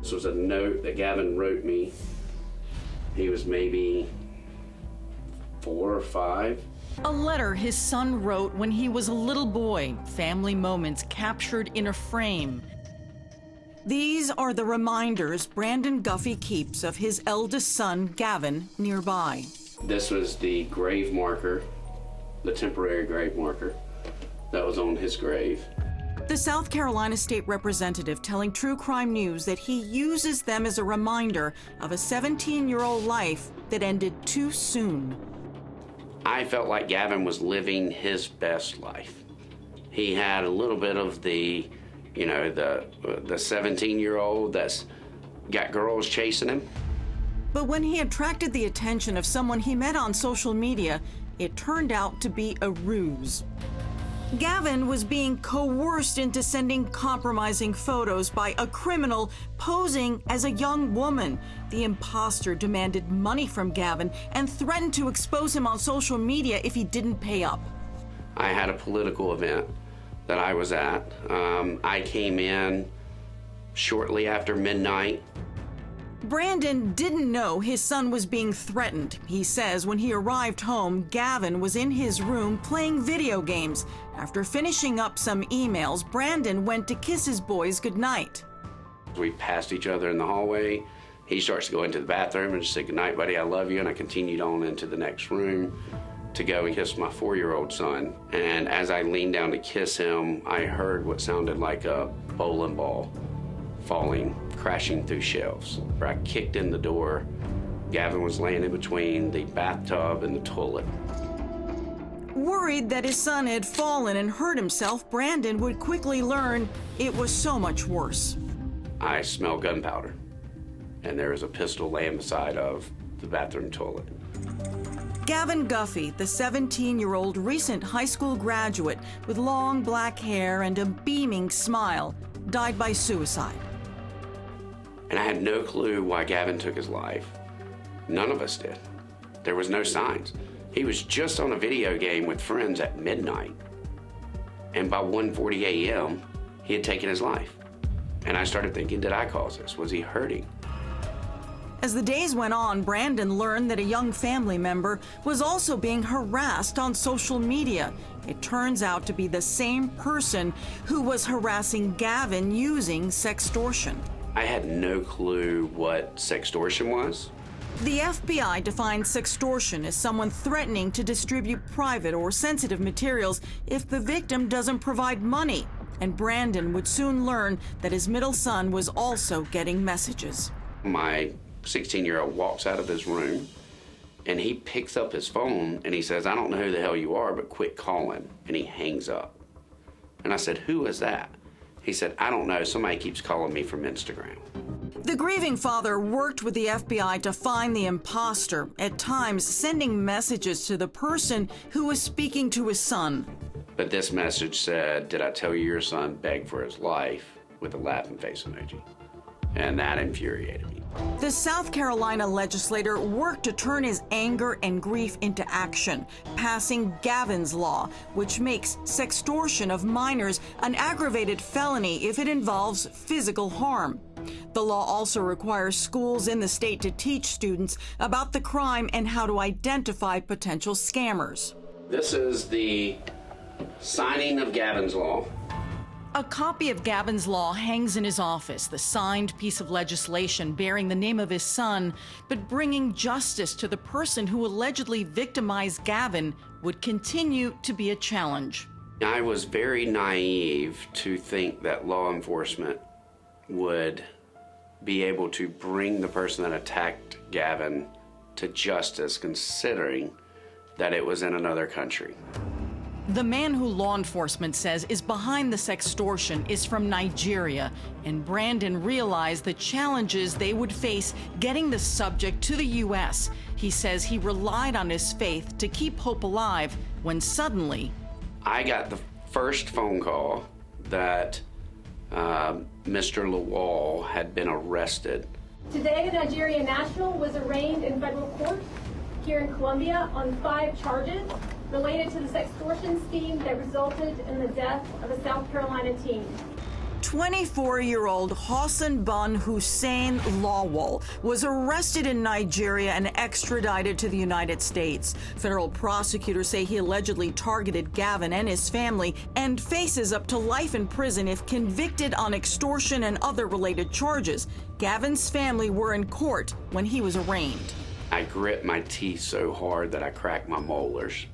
This was a note that Gavin wrote me. He was maybe 4 or 5. A letter his son wrote when he was a little boy, family moments captured in a frame. These are the reminders Brandon Guffey keeps of his eldest son, Gavin, nearby. This was the grave marker, the temporary grave marker that was on his grave. The South Carolina state representative telling True Crime News that he uses them as a reminder of a 17-year-old life that ended too soon. I felt like Gavin was living his best life. He had a little bit of the, you know, the 17-year-old that's got girls chasing him. But when he attracted the attention of someone he met on social media, it turned out to be a ruse. Gavin was being coerced into sending compromising photos by a criminal posing as a young woman. The imposter demanded money from Gavin and threatened to expose him on social media if he didn't pay up. I had a political event that I was at. I came in shortly after midnight. Brandon didn't know his son was being threatened. He says when he arrived home, Gavin was in his room playing video games. After finishing up some emails, Brandon went to kiss his boys goodnight. We passed each other in the hallway. He starts to go into the bathroom and just say, "Good night, buddy, I love you." And I continued on into the next room to go and kiss my 4-year-old son. And as I leaned down to kiss him, I heard what sounded like a bowling ball falling, crashing through shelves. I kicked in the door. Gavin was laying in between the bathtub and the toilet. Worried that his son had fallen and hurt himself, Brandon would quickly learn it was so much worse. I smelled gunpowder, and there was a pistol laying beside of the bathroom toilet. Gavin Guffey, the 17-year-old recent high school graduate with long black hair and a beaming smile, died by suicide. And I had no clue why Gavin took his life. None of us did. There was no signs. He was just on a video game with friends at midnight. And by 1:40 a.m., he had taken his life. And I started thinking, did I cause this? Was he hurting? As the days went on, Brandon learned that a young family member was also being harassed on social media. It turns out to be the same person who was harassing Gavin using sextortion. I had no clue what sextortion was. The FBI defines sextortion as someone threatening to distribute private or sensitive materials if the victim doesn't provide money. And Brandon would soon learn that his middle son was also getting messages. My 16-year-old walks out of his room and he picks up his phone and he says, "I don't know who the hell you are, but quit calling." And he hangs up. And I said, "Who is that?" He said, "I don't know. Somebody keeps calling me from Instagram." The grieving father worked with the FBI to find the imposter, at times sending messages to the person who was speaking to his son. But this message said, "Did I tell you your son begged for his life?" with a laughing face emoji. And that infuriated me. The South Carolina legislator worked to turn his anger and grief into action, passing Gavin's Law, which makes sextortion of minors an aggravated felony if it involves physical harm. The law also requires schools in the state to teach students about the crime and how to identify potential scammers. This is the signing of Gavin's Law. A copy of Gavin's Law hangs in his office, the signed piece of legislation bearing the name of his son, but bringing justice to the person who allegedly victimized Gavin would continue to be a challenge. I was very naive to think that law enforcement would be able to bring the person that attacked Gavin to justice, considering that it was in another country. The man who law enforcement says is behind the sextortion is from Nigeria, and Brandon realized the challenges they would face getting the subject to the U.S. He says he relied on his faith to keep hope alive when suddenly I got the first phone call that Mr. Lawal had been arrested. Today, the Nigerian national was arraigned in federal court here in Columbia on 5 charges related to the sextortion scheme that resulted in the death of a South Carolina teen. 24-year-old Hassan Bun Hussein Lawal was arrested in Nigeria and extradited to the United States. Federal prosecutors say he allegedly targeted Gavin and his family and faces up to life in prison if convicted on extortion and other related charges. Gavin's family were in court when he was arraigned. I grit my teeth so hard that I cracked my molars.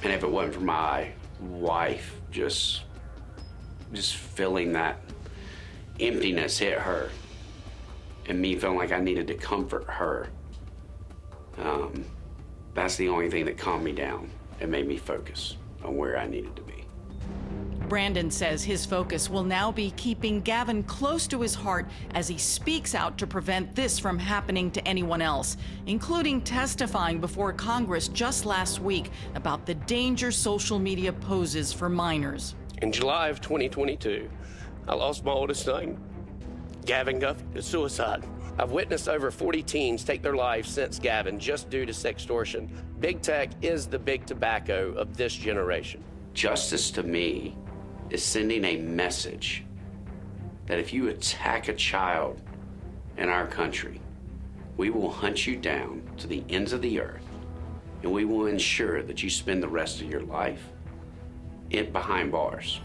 And if it wasn't for my wife just feeling that emptiness hit her and me feeling like I needed to comfort her, that's the only thing that calmed me down and made me focus on where I needed to be. Brandon says his focus will now be keeping Gavin close to his heart as he speaks out to prevent this from happening to anyone else, including testifying before Congress just last week about the danger social media poses for minors. In July of 2022, I lost my oldest son, Gavin Guffey, to suicide. I've witnessed over 40 teens take their lives since Gavin just due to sextortion. Big tech is the big tobacco of this generation. Justice to me is sending a message that if you attack a child in our country, we will hunt you down to the ends of the earth, and we will ensure that you spend the rest of your life behind bars.